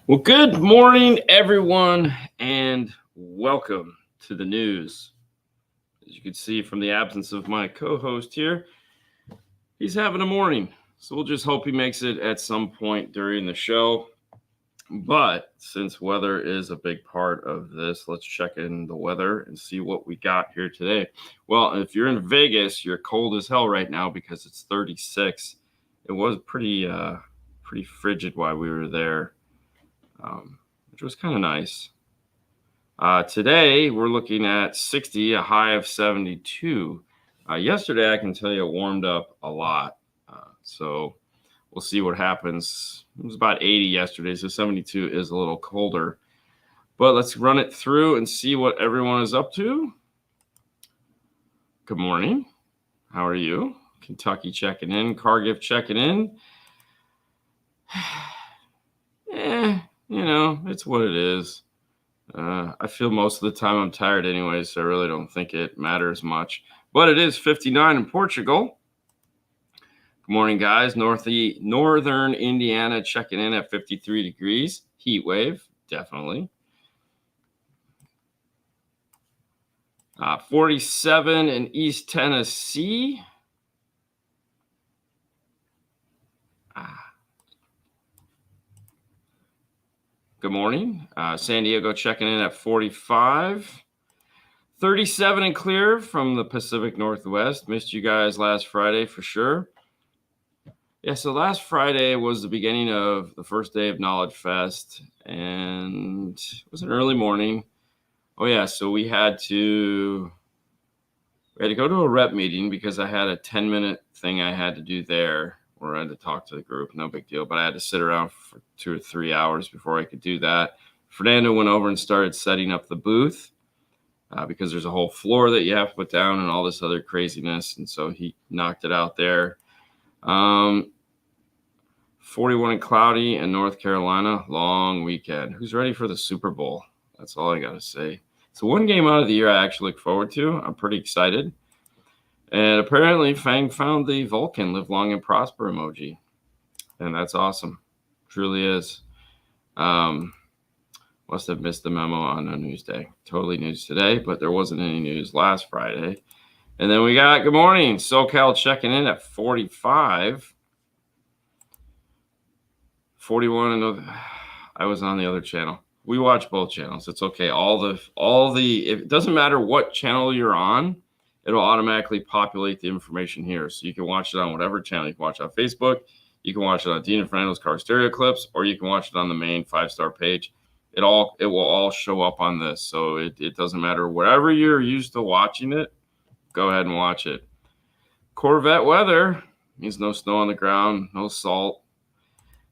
Well, good morning, everyone, and welcome to the news. As you can see from the absence of my co-host here, he's having a morning. So we'll just hope he makes it at some point during the show. But since weather is a big part of this, let's check in the weather and see what we got here today. Well, if you're in Vegas, you're cold as hell right now because it's 36. It was pretty frigid while we were there. Which was kind of nice. Today, we're looking at 60, a high of 72. Yesterday, I can tell you it warmed up a lot. So we'll see what happens. It was about 80 yesterday, so 72 is a little colder. But let's run it through and see what everyone is up to. Good morning. How are you? Kentucky checking in. Cargill checking in. It's what it is. I feel most of the time I'm tired anyway, so I really don't think it matters much. But it is 59 in Portugal. Good morning, guys. Northern Indiana checking in at 53 degrees. Heat wave, definitely. 47 in East Tennessee. Good morning. San Diego checking in at 45. 37 and clear from the Pacific Northwest. Missed you guys last Friday for sure. Yeah, so last Friday was the beginning of the first day of Knowledge Fest, and it was an early morning. Oh yeah, so we had to go to a rep meeting because I had a 10-minute thing I had to do there where I had to talk to the group. No big deal, but I had to sit around for 2 or 3 hours before I could do that. Fernando went over and started setting up the booth because there's a whole floor that you have to put down and all this other craziness, and so he knocked it out there. 41 and cloudy in North Carolina. Long weekend. Who's ready for the Super Bowl? That's all I got to say. So one game out of the year I actually look forward to. I'm pretty excited. And apparently Fang found the Vulcan live long and prosper emoji. And that's awesome. Truly is. Must have missed the memo on a news day. Totally news today, but there wasn't any news last Friday. And then we got, good morning, SoCal checking in at 45. 41, and I was on the other channel. We watch both channels. It's okay. If it doesn't matter what channel you're on, it'll automatically populate the information here. So you can watch it on whatever channel. You can watch it on Facebook. You can watch it on Dean and Fernando's Car Stereo Clips, or you can watch it on the main 5-star page. It will all show up on this. So it doesn't matter. Wherever you're used to watching it, go ahead and watch it. Corvette weather means no snow on the ground, no salt,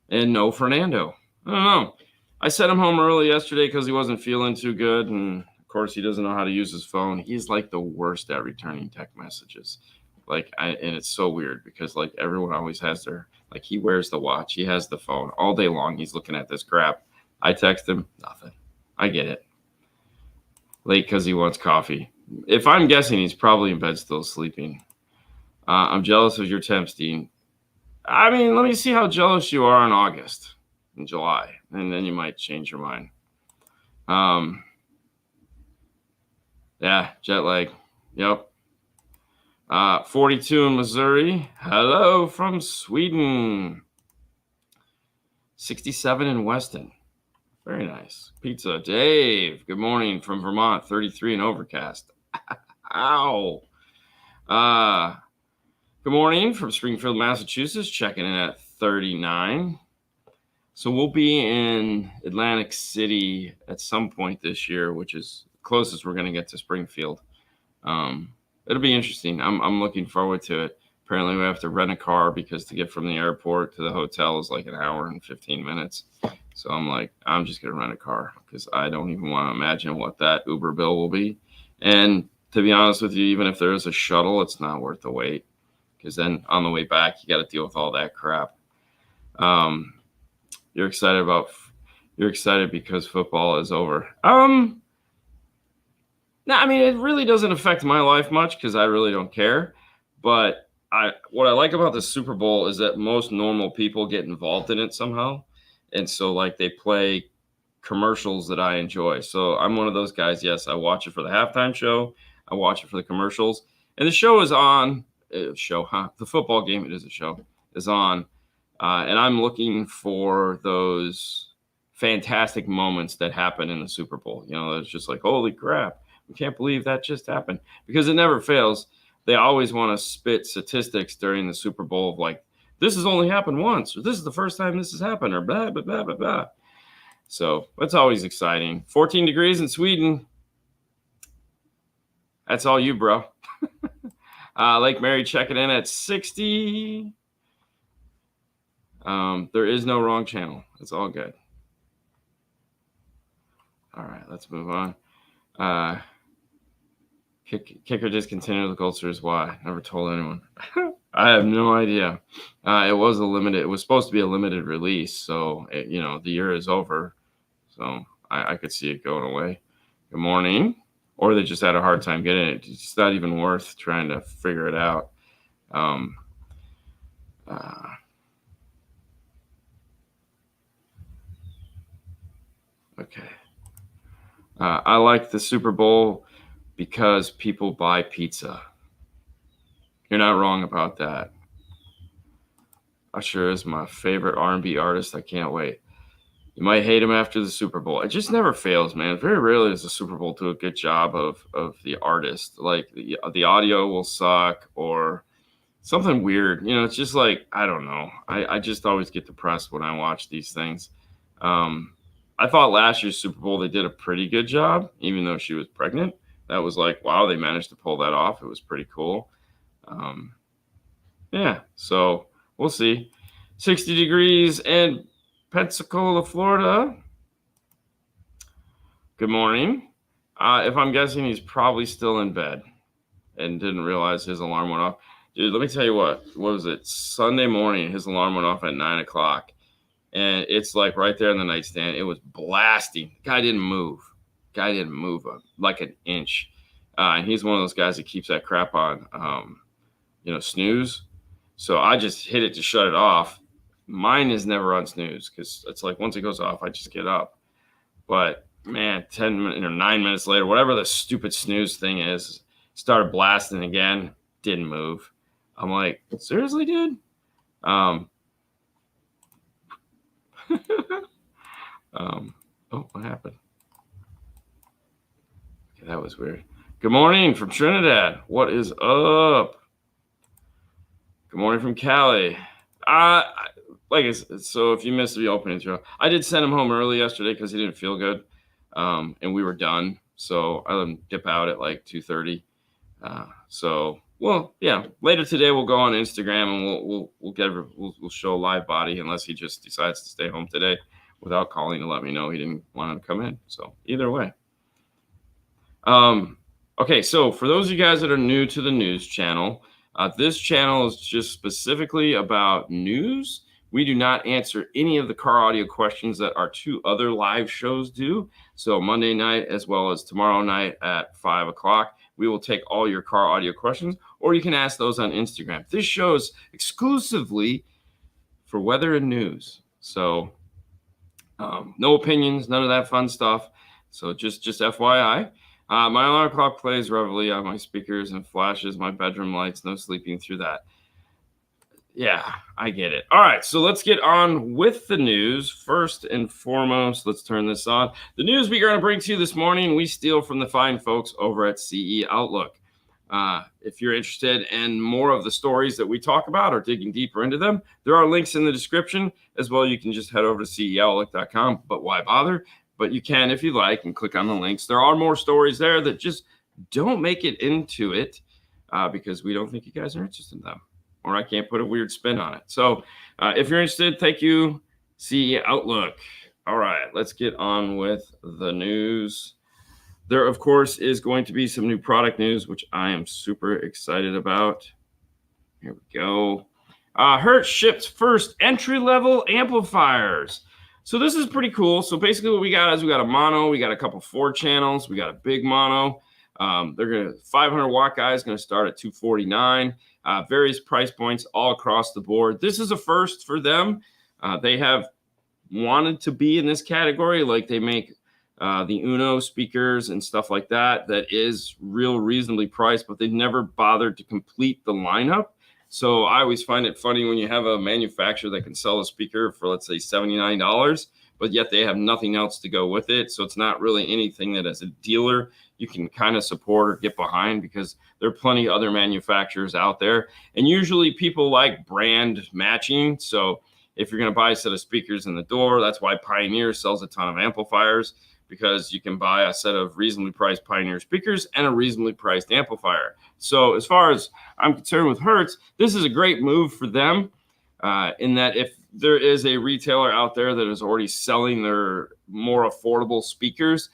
and no Fernando. I don't know. I sent him home early yesterday because he wasn't feeling too good, and of course he doesn't know how to use his phone. He's like the worst at returning text messages. And it's so weird because like everyone always has he wears the watch, he has the phone all day long. He's looking at this crap. I text him, nothing. I get it. Late because he wants coffee. If I'm guessing, he's probably in bed still sleeping. I'm jealous of your temps, Dean. I mean, let me see how jealous you are in August and July, and then you might change your mind. Yeah, jet lag. Yep. 42 in Missouri. Hello from Sweden. 67 in Weston. Very nice. Pizza. Dave, good morning from Vermont. 33 and overcast. Ow. Good morning from Springfield, Massachusetts. Checking in at 39. So we'll be in Atlantic City at some point this year, which is the closest we're going to get to Springfield. It'll be interesting. I'm looking forward to it. Apparently we have to rent a car because to get from the airport to the hotel is like an hour and 15 minutes. So I'm just going to rent a car because I don't even want to imagine what that Uber bill will be. And to be honest with you, even if there is a shuttle, it's not worth the wait because then on the way back, you got to deal with all that crap. You're excited because football is over. No, I mean, it really doesn't affect my life much because I really don't care. But what I like about the Super Bowl is that most normal people get involved in it somehow. And so like they play commercials that I enjoy. So I'm one of those guys. Yes, I watch it for the halftime show. I watch it for the commercials. And the show is on. The football game, it is a show, is on. And I'm looking for those fantastic moments that happen in the Super Bowl. You know, it's just like, holy crap, we can't believe that just happened. Because it never fails. They always want to spit statistics during the Super Bowl of like, this has only happened once, or this is the first time this has happened, or blah, blah, blah, blah, blah. So that's always exciting. 14 degrees in Sweden. That's all you, bro. Lake Mary checking in at 60. There is no wrong channel. It's all good. All right, let's move on. Kicker discontinued the Goldsters. Why? Never told anyone. I have no idea. It was supposed to be a limited release. So, the year is over. So I could see it going away. Good morning. Or they just had a hard time getting it. It's not even worth trying to figure it out. Okay. I like the Super Bowl because people buy pizza. You're not wrong about that. Usher is my favorite R&B artist. I can't wait. You might hate him after the Super Bowl. It just never fails, man. Very rarely does the Super Bowl do a good job of the artist. Like the audio will suck or something weird. It's just like, I don't know. I just always get depressed when I watch these things. I thought last year's Super Bowl, they did a pretty good job, even though she was pregnant. That was like, wow, they managed to pull that off. It was pretty cool. Yeah, so we'll see. 60 degrees in Pensacola, Florida. Good morning. If I'm guessing, he's probably still in bed and didn't realize his alarm went off. Dude, let me tell you what was it? Sunday morning, his alarm went off at 9 o'clock. And it's like right there in the nightstand. It was blasting. Guy didn't move like an inch. And he's one of those guys that keeps that crap on, snooze. So I just hit it to shut it off. Mine is never on snooze because it's like once it goes off, I just get up. But man, 10 minutes or 9 minutes later, whatever the stupid snooze thing is, started blasting again. Didn't move. I'm like, seriously, dude? Oh, what happened? Okay, that was weird. Good morning from Trinidad. What is up? Good morning from Cali. So if you missed the opening throw, I did send him home early yesterday because he didn't feel good, and we were done. So I let him dip out at like 2:30. Later today we'll go on Instagram and we'll show a live body unless he just decides to stay home today without calling to let me know he didn't want to come in. So either way. Okay, so for those of you guys that are new to the news channel, this channel is just specifically about news. We do not answer any of the car audio questions that our two other live shows do. So Monday night as well as tomorrow night at 5 o'clock, we will take all your car audio questions, or you can ask those on Instagram. This show is exclusively for weather and news. So no opinions, none of that fun stuff. So just FYI. My alarm clock plays reveille on my speakers and flashes my bedroom lights. No sleeping through that. Yeah, I get it. All right, so let's get on with the news. First and foremost, let's turn this on. The news we're going to bring to you this morning, we steal from the fine folks over at CE Outlook. If you're interested in more of the stories that we talk about or digging deeper into them, there are links in the description. As well, you can just head over to ceoutlook.com, but why bother? But you can, if you like, and click on the links. There are more stories there that just don't make it into it because we don't think you guys are interested in them, or I can't put a weird spin on it. So if you're interested, thank you, CE Outlook. All right, let's get on with the news. There, of course, is going to be some new product news, which I am super excited about. Here we go. Hertz shipped first entry-level amplifiers. So this is pretty cool. So basically what we got is we got a mono, we got a couple 4 channels, we got a big mono. They're going to 500 watt guy is going to start at $249. Various price points all across the board. This is a first for them. They have wanted to be in this category. Like they make the Uno speakers and stuff like that, that is real reasonably priced, but they've never bothered to complete the lineup. So I always find it funny when you have a manufacturer that can sell a speaker for, let's say, $79, but yet they have nothing else to go with it. So it's not really anything that as a dealer you can kind of support or get behind, because there are plenty of other manufacturers out there. And usually people like brand matching. So if you're going to buy a set of speakers in the door, that's why Pioneer sells a ton of amplifiers, because you can buy a set of reasonably priced Pioneer speakers and a reasonably priced amplifier. So as far as I'm concerned with Hertz, this is a great move for them, in that if there is a retailer out there that is already selling their more affordable speakers,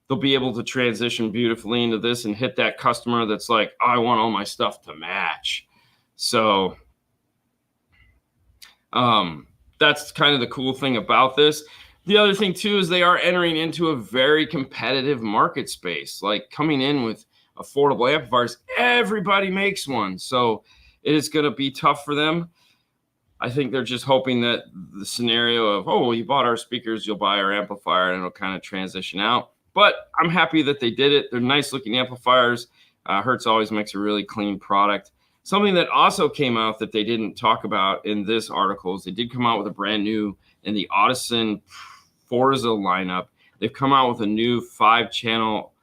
they'll be able to transition beautifully into this and hit that customer that's like, oh, I want all my stuff to match. So that's kind of the cool thing about this. The other thing too is they are entering into a very competitive market space, like coming in with affordable amplifiers. Everybody makes one, so it is going to be tough for them. I think they're just hoping that the scenario of, oh, well, you bought our speakers, you'll buy our amplifier, and it'll kind of transition out. But I'm happy that they did it. They're nice looking amplifiers. Hertz always makes a really clean product. Something that also came out that they didn't talk about in this article is they did come out with a brand new, in the Audison Forza lineup, they've come out with a new 5-channel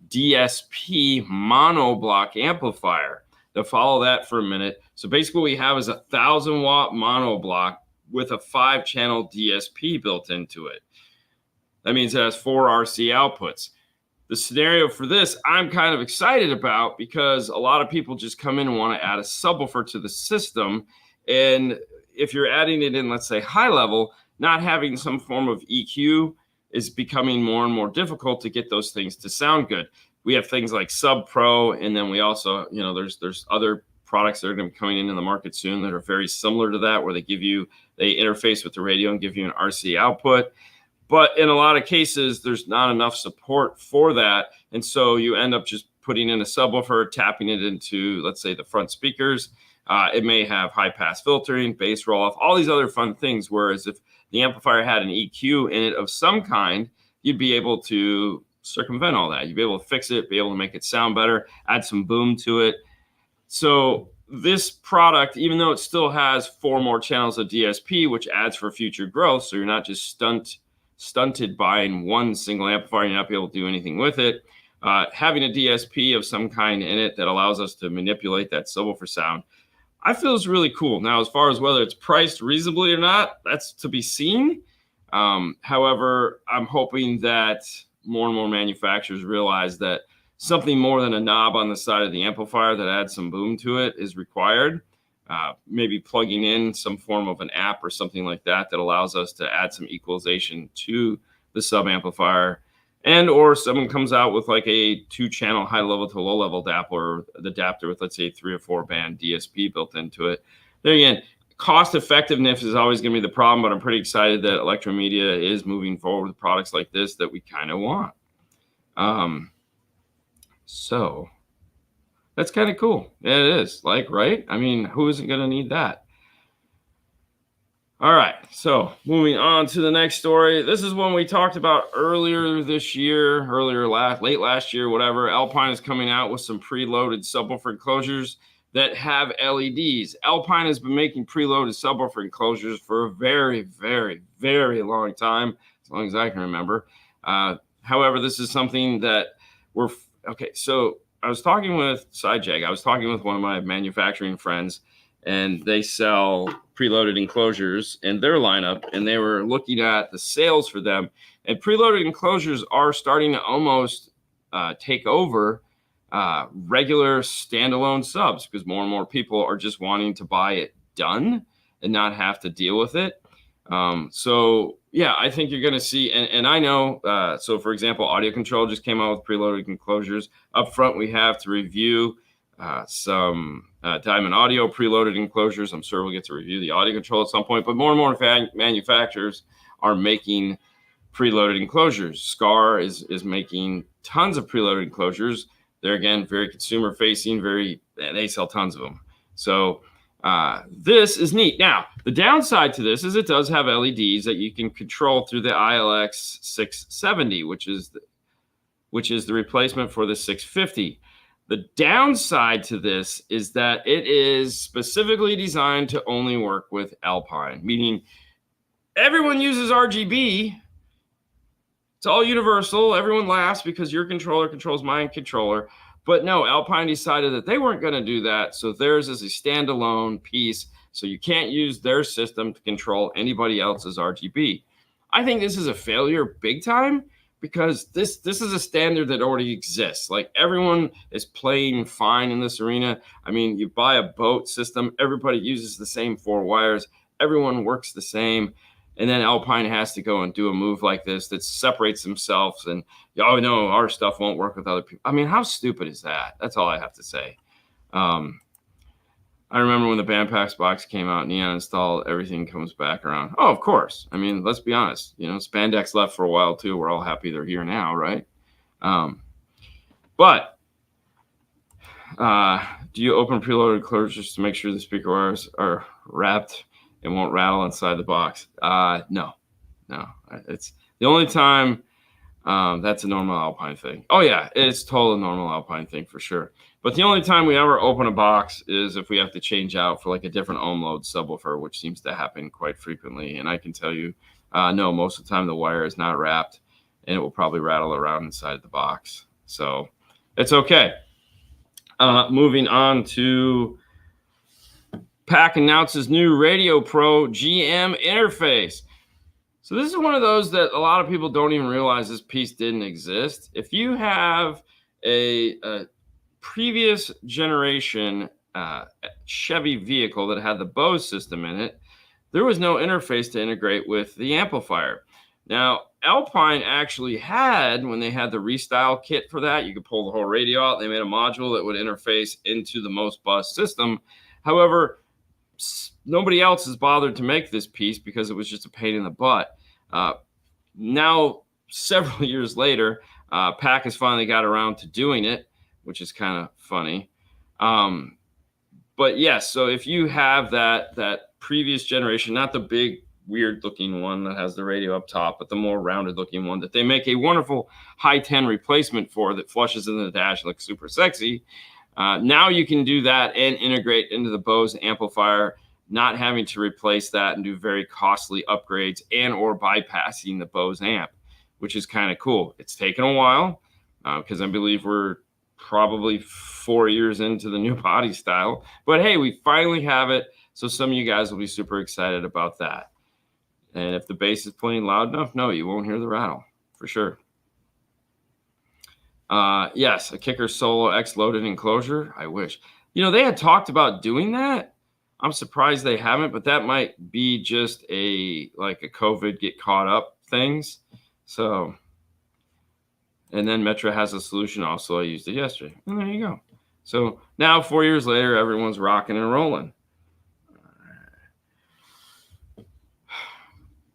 DSP monoblock amplifier. To follow that for a minute. So basically what we have is a 1,000-watt monoblock with a 5-channel DSP built into it. That means it has 4 RC outputs. The scenario for this I'm kind of excited about, because a lot of people just come in and want to add a subwoofer to the system. And if you're adding it in, let's say, high level, not having some form of EQ is becoming more and more difficult to get those things to sound good. We have things like Sub Pro, and then we also, there's other products that are going to be coming into the market soon that are very similar to that, where they interface with the radio and give you an RC output. But in a lot of cases, there's not enough support for that. And so you end up just putting in a subwoofer, tapping it into, let's say, the front speakers. It may have high pass filtering, bass roll off, all these other fun things. Whereas if the amplifier had an EQ in it of some kind, you'd be able to circumvent all that. You'd be able to fix it, be able to make it sound better, add some boom to it. So this product, even though it still has 4 more channels of DSP, which adds for future growth, so you're not just stunted buying one single amplifier and you're not be able to do anything with it, having a DSP of some kind in it that allows us to manipulate that subwoofer sound, I feel is really cool. Now, as far as whether it's priced reasonably or not, that's to be seen. However, I'm hoping that more and more manufacturers realize that something more than a knob on the side of the amplifier that adds some boom to it is required. Maybe plugging in some form of an app or something like that that allows us to add some equalization to the sub amplifier. And or someone comes out with like a 2-channel high level to low level adapter with, let's say, 3 or 4 band DSP built into it. There again, cost effectiveness is always going to be the problem, but I'm pretty excited that Electromedia is moving forward with products like this that we kind of want. So that's kind of cool. Yeah, it is. Like, right? I mean, who isn't going to need that? All right. So moving on to the next story. This is one we talked about earlier this year, late last year, whatever. Alpine is coming out with some preloaded subwoofer enclosures that have LEDs. Alpine has been making preloaded subwoofer enclosures for a very, very, very long time, as long as I can remember. However, this is something that okay. So I was talking with SideJag. I was talking with one of my manufacturing friends, and they sell preloaded enclosures in their lineup, and they were looking at the sales for them. And preloaded enclosures are starting to almost take over regular standalone subs, because more and more people are just wanting to buy it done and not have to deal with it. So yeah, I think you're going to see, and I know, so for example, Audio Control just came out with preloaded enclosures. Up front, we have to review some Diamond Audio preloaded enclosures. I'm sure we'll get to review the Audio Control at some point, but more and more manufacturers are making preloaded enclosures. Scar is making tons of preloaded enclosures. They're, again, very consumer facing, they sell tons of them. So This is neat. Now, the downside to this is it does have LEDs that you can control through the ILX 670, which is the replacement for the 650. The downside to this is that it is specifically designed to only work with Alpine, meaning everyone uses RGB. It's all universal. Everyone laughs because your controller controls my controller. But no, Alpine decided that they weren't going to do that. So theirs is a standalone piece. So you can't use their system to control anybody else's RGB. I think this is a failure big time because this is a standard that already exists. Like everyone is playing fine in this arena. I mean, you buy a boat system, everybody uses the same 4 wires. Everyone works the same. And then Alpine has to go and do a move like this that separates themselves and, oh, no, our stuff won't work with other people. I mean, how stupid is that? That's all I have to say. I remember when the Bandpacks box came out, Neon installed, everything comes back around. Oh, of course. I mean, let's be honest. You know, Spandex left for a while, too. We're all happy they're here now, right? But do you open preloaded closures to make sure the speaker wires are wrapped and won't rattle inside the box? No. It's the only time that's a normal Alpine thing. Oh, yeah, it's totally normal Alpine thing for sure. But the only time we ever open a box is if we have to change out for like a different ohm load subwoofer, which seems to happen quite frequently. And I can tell you, no, most of the time the wire is not wrapped and it will probably rattle around inside the box. So it's okay. Moving on to PAC announces new Radio Pro GM interface. So this is one of those that a lot of people don't even realize this piece didn't exist. If you have a previous generation Chevy vehicle that had the Bose system in it, there was no interface to integrate with the amplifier. Now, Alpine actually had, when they had the Restyle kit for that, you could pull the whole radio out. They made a module that would interface into the most bus system. However, nobody else has bothered to make this piece because it was just a pain in the butt. Now, several years later, PAC has finally got around to doing it, which is kind of funny. But yes, so if you have that previous generation, not the big weird looking one that has the radio up top, but the more rounded looking one that they make a wonderful high 10 replacement for that flushes into the dash, looks super sexy. Now you can do that and integrate into the Bose amplifier, not having to replace that and do very costly upgrades and or bypassing the Bose amp, which is kind of cool. It's taken a while because I believe we're probably 4 years into the new body style. But hey, we finally have it. So some of you guys will be super excited about that. And if the bass is playing loud enough, no, you won't hear the rattle for sure. Yes, a Kicker Solo X loaded enclosure. I wish. You know, they had talked about doing that. I'm surprised they haven't, but that might be just like a COVID get caught up things. So, and then Metra has a solution also. I used it yesterday. And there you go. So now 4 years later, everyone's rocking and rolling.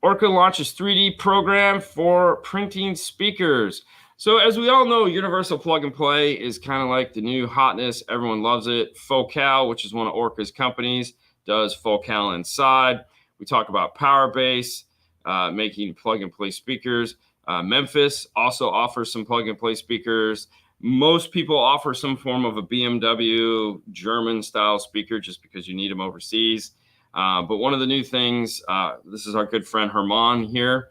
Orca launches 3D program for printing speakers. So as we all know, universal plug and play is kind of like the new hotness. Everyone loves it. Focal, which is one of Orca's companies, does Focal inside. We talk about Powerbase, making plug and play speakers. Memphis also offers some plug and play speakers. Most people offer some form of a BMW German style speaker just because you need them overseas. But one of the new things, this is our good friend Herman here,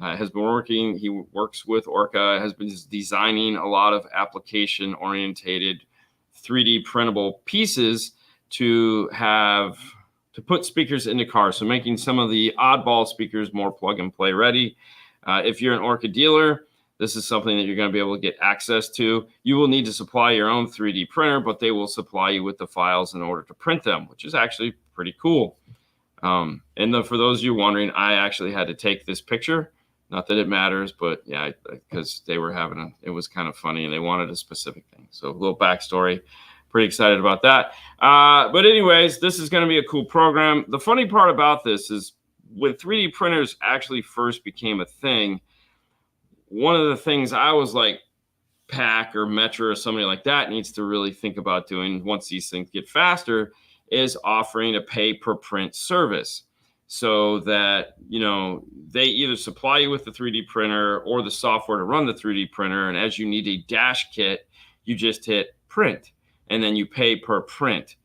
has been working. He works with Orca, has been designing a lot of application orientated 3D printable pieces to put speakers into cars. So making some of the oddball speakers more plug and play ready. If you're an Orca dealer, this is something that you're going to be able to get access to. You will need to supply your own 3D printer, but they will supply you with the files in order to print them, which is actually pretty cool. And for those of you wondering, I actually had to take this picture. Not that it matters, but yeah, because they were it was kind of funny and they wanted a specific thing. So a little backstory. Pretty excited about that. But anyways, this is going to be a cool program. The funny part about this is when 3D printers actually first became a thing, one of the things I was like, PAC or Metra or somebody like that needs to really think about doing once these things get faster is offering a pay per print service, so that, you know, they either supply you with the 3D printer or the software to run the 3D printer. And as you need a dash kit, you just hit print and then you pay per print.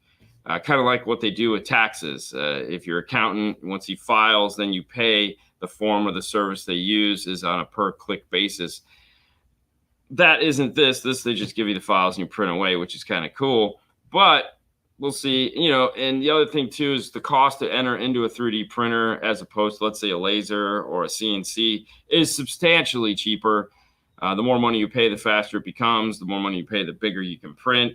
Kind of like what they do with taxes. If your accountant, once he files, then you pay. The form or the service they use is on a per click basis. That isn't this. They just give you the files and you print away, which is kind of cool. But we'll see, you know. And the other thing too is the cost to enter into a 3D printer as opposed to, let's say, a laser or a CNC is substantially cheaper. The more money you pay, the faster it becomes. The more money you pay, the bigger you can print.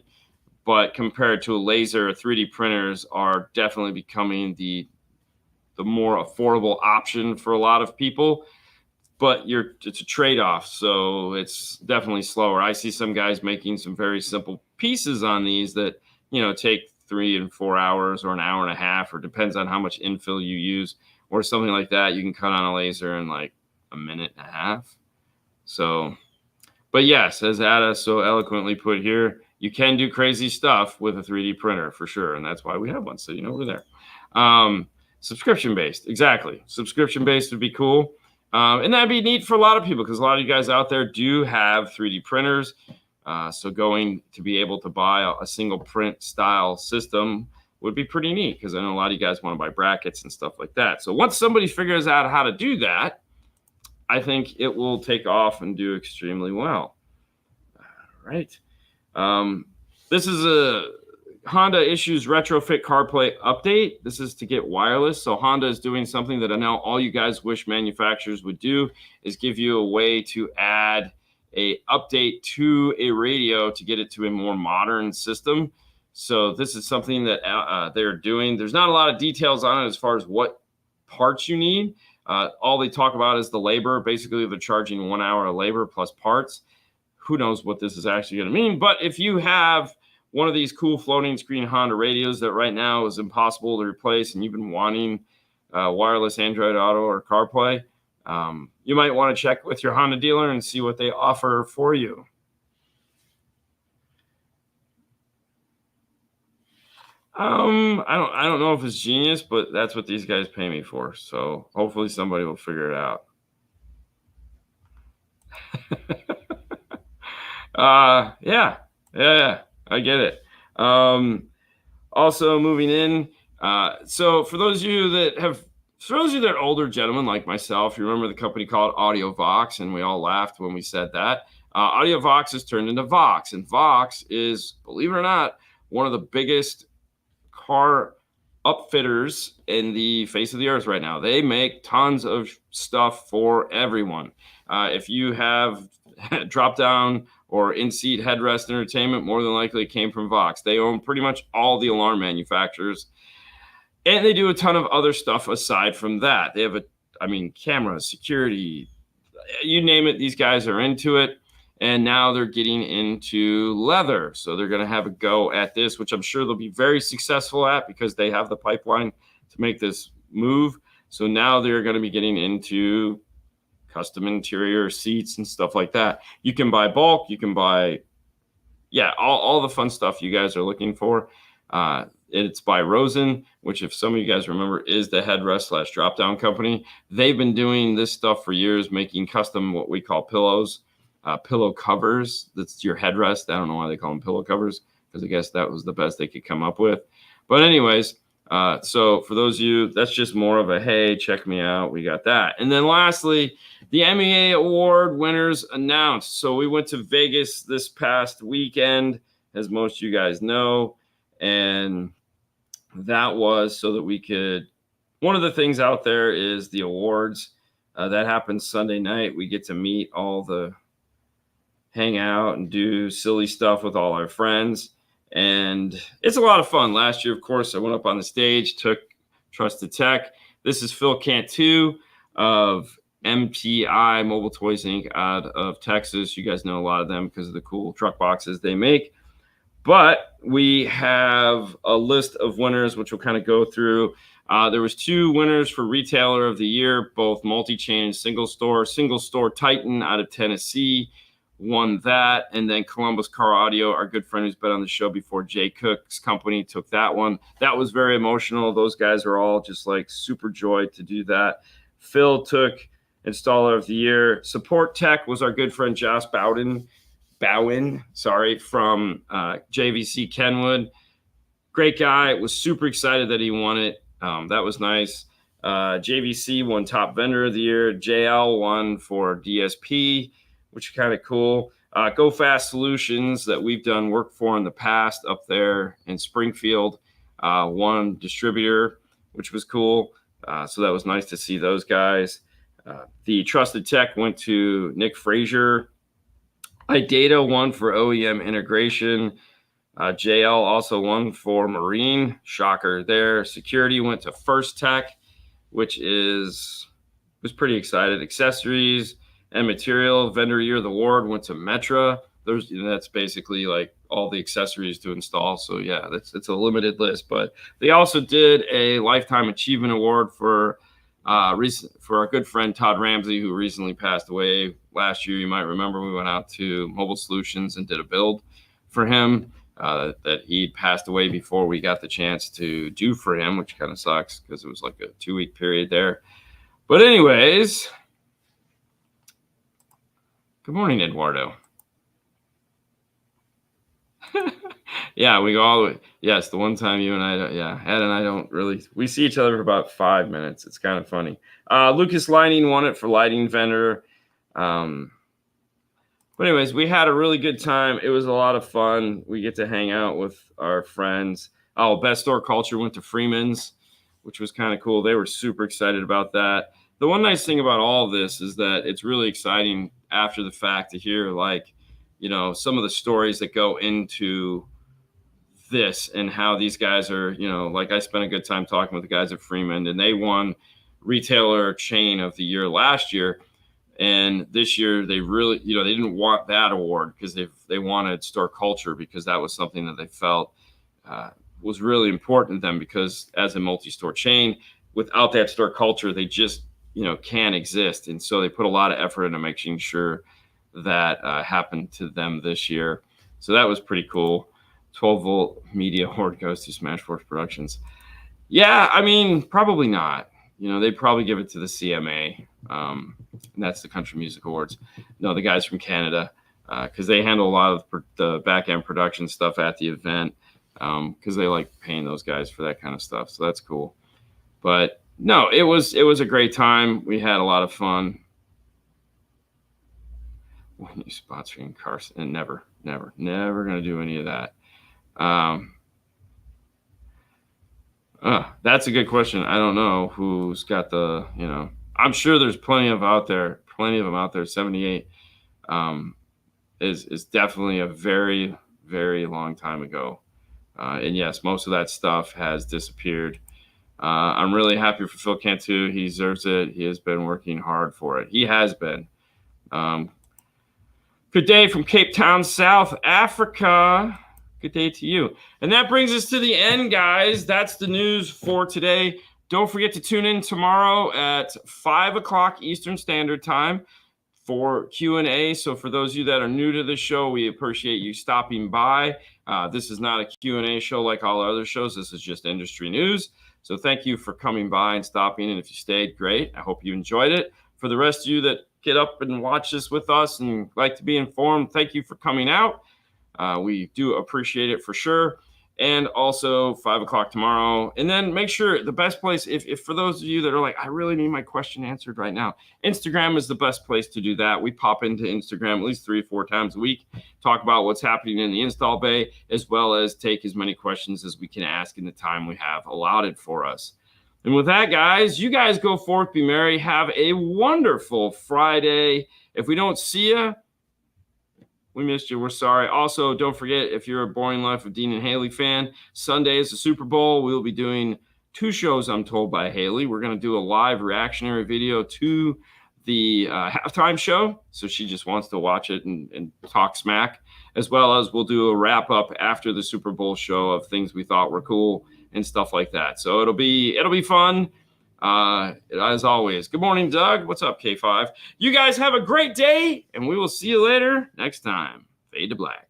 But compared to a laser, 3D printers are definitely becoming the more affordable option for a lot of people. But it's a trade-off, so it's definitely slower. I see some guys making some very simple pieces on these that, you know, take 3 and 4 hours or an hour and a half, or depends on how much infill you use or something like that. You can cut on a laser in like a minute and a half. So, but yes, as Ada so eloquently put here, you can do crazy stuff with a 3D printer for sure. And that's why we have one. So, you know, we're there. Subscription-based. Exactly. Subscription-based would be cool. And that'd be neat for a lot of people, because a lot of you guys out there do have 3D printers. So going to be able to buy a single print style system would be pretty neat, because I know a lot of you guys want to buy brackets and stuff like that. So once somebody figures out how to do that, I think it will take off and do extremely well. All right. This is a Honda issues retrofit CarPlay update. This is to get wireless. So Honda is doing something that I know all you guys wish manufacturers would do, is give you a way to add a update to a radio to get it to a more modern system. So this is something that they're doing. There's not a lot of details on it as far as what parts you need. All they talk about is the labor. Basically, they're charging 1 hour of labor plus parts. Who knows what this is actually going to mean? But if you have one of these cool floating screen Honda radios that right now is impossible to replace, and you've been wanting wireless Android Auto or CarPlay, you might want to check with your Honda dealer and see what they offer for you. I don't know if it's genius, but that's what these guys pay me for. So hopefully somebody will figure it out. Yeah, I get it. Also moving in. So for those of you that are older gentlemen like myself, you remember the company called AudioVox, and we all laughed when we said that. AudioVox has turned into Vox, and Vox is, believe it or not, one of the biggest car upfitters in the face of the earth right now. They make tons of stuff for everyone. If you have drop down or in-seat headrest entertainment, more than likely it came from Vox. They own pretty much all the alarm manufacturers, and they do a ton of other stuff aside from that. They have cameras, security, you name it, these guys are into it. And now they're getting into leather. So they're going to have a go at this, which I'm sure they'll be very successful at, because they have the pipeline to make this move. So now they're going to be getting into custom interior seats and stuff like that. You can buy bulk. You can buy, all the fun stuff you guys are looking for. It's by Rosen, which, if some of you guys remember, is the headrest / drop-down company. They've been doing this stuff for years, making custom what we call pillows. Pillow covers. That's your headrest. I don't know why they call them pillow covers, because I guess that was the best they could come up with. But anyways, so for those of you, that's just more of a, hey, check me out. We got that. And then lastly, the MEA Award winners announced. So we went to Vegas this past weekend, as most of you guys know. And that was so that we could, one of the things out there is the awards. That happens Sunday night. We get to meet hang out and do silly stuff with all our friends. And it's a lot of fun. Last year, of course, I went up on the stage, took Trusted Tech. This is Phil Cantu of MTI, Mobile Toys Inc. out of Texas. You guys know a lot of them because of the cool truck boxes they make. But we have a list of winners, which we'll kind of go through. There was 2 winners for Retailer of the Year, both multi-chain and single store. Single store Titan out of Tennessee won that. And then Columbus Car Audio, our good friend who's been on the show before, Jay Cook's company, took that one. That was very emotional. Those guys are all just like super joy to do that. Phil took Installer of the Year. Support Tech was our good friend Josh Bowen, from JVC Kenwood. Great guy. Was super excited that he won it. That was nice. JVC won Top Vendor of the Year. JL won for DSP, which is kind of cool. Go Fast Solutions that we've done work for in the past up there in Springfield won distributor, which was cool. So that was nice to see those guys. The Trusted Tech went to Nick Frazier. iData won for OEM integration. JL also won for Marine. Shocker there. Security went to First Tech, which was pretty excited. Accessories and Material Vendor Year of the Award went to Metra. That's basically like all the accessories to install. So yeah, it's a limited list. But they also did a Lifetime Achievement Award for our good friend Todd Ramsey, who recently passed away last year. You might remember we went out to Mobile Solutions and did a build for him that he passed away before we got the chance to do for him, which kind of sucks because it was like a 2-week period there. But anyways, good morning, Eduardo. Yeah, we go all the way. Yes, the one time you and I, Ed and I don't really, we see each other for about 5 minutes. It's kind of funny. Lucas Lighting won it for lighting vendor. But anyways, we had a really good time. It was a lot of fun. We get to hang out with our friends. Oh, Best Store Culture went to Freeman's, which was kind of cool. They were super excited about that. The one nice thing about all of this is that it's really exciting after the fact to hear, like, some of the stories that go into this and how these guys are, like I spent a good time talking with the guys at Freeman, and they won Retailer Chain of the Year last year. And this year they really, they didn't want that award because they wanted store culture, because that was something that they felt was really important to them, because as a multi-store chain, without that store culture, they just, can't exist. And so they put a lot of effort into making sure that happened to them this year. So that was pretty cool. 12-volt media award goes to Smashforce Productions. Yeah, I mean, probably not. They'd probably give it to the CMA. And that's the Country Music Awards. No, the guys from Canada, because they handle a lot of the back-end production stuff at the event, because they like paying those guys for that kind of stuff. So that's cool. But no, it was a great time. We had a lot of fun. When you sponsoring Carson, and never going to do any of that. That's a good question. I don't know who's got the, I'm sure there's plenty of them out there. 78 is definitely a very, very long time ago. And yes, most of that stuff has disappeared. I'm really happy for Phil Cantu. He deserves it. He has been working hard for it. He has been. Good day from Cape Town, South Africa. Good day to you. And that brings us to the end, guys. That's the news for today. Don't forget to tune in tomorrow at 5 o'clock Eastern Standard Time for Q&A. So for those of you that are new to the show, we appreciate you stopping by. This is not a Q&A show like all other shows. This is just industry news. So thank you for coming by and stopping. And if you stayed, great. I hope you enjoyed it. For the rest of you that get up and watch this with us and like to be informed, thank you for coming out. We do appreciate it for sure. And also 5 o'clock tomorrow. And then make sure the best place, if for those of you that are like, I really need my question answered right now, Instagram is the best place to do that. We pop into Instagram at least 3 or 4 times a week, talk about what's happening in the install bay, as well as take as many questions as we can ask in the time we have allotted for us. And with that, guys, you guys go forth, be merry, have a wonderful Friday. If we don't see you, we missed you. We're sorry. Also, don't forget, if you're a Boring Life of Dean and Haley fan, Sunday is the Super Bowl. We'll be doing 2 shows, I'm told by Haley. We're going to do a live reactionary video to the halftime show. So she just wants to watch it and talk smack, as well as we'll do a wrap up after the Super Bowl show of things we thought were cool and stuff like that. So it'll be fun. As always, good morning, Doug. What's up, K5? You guys have a great day, and we will see you later next time. Fade to black.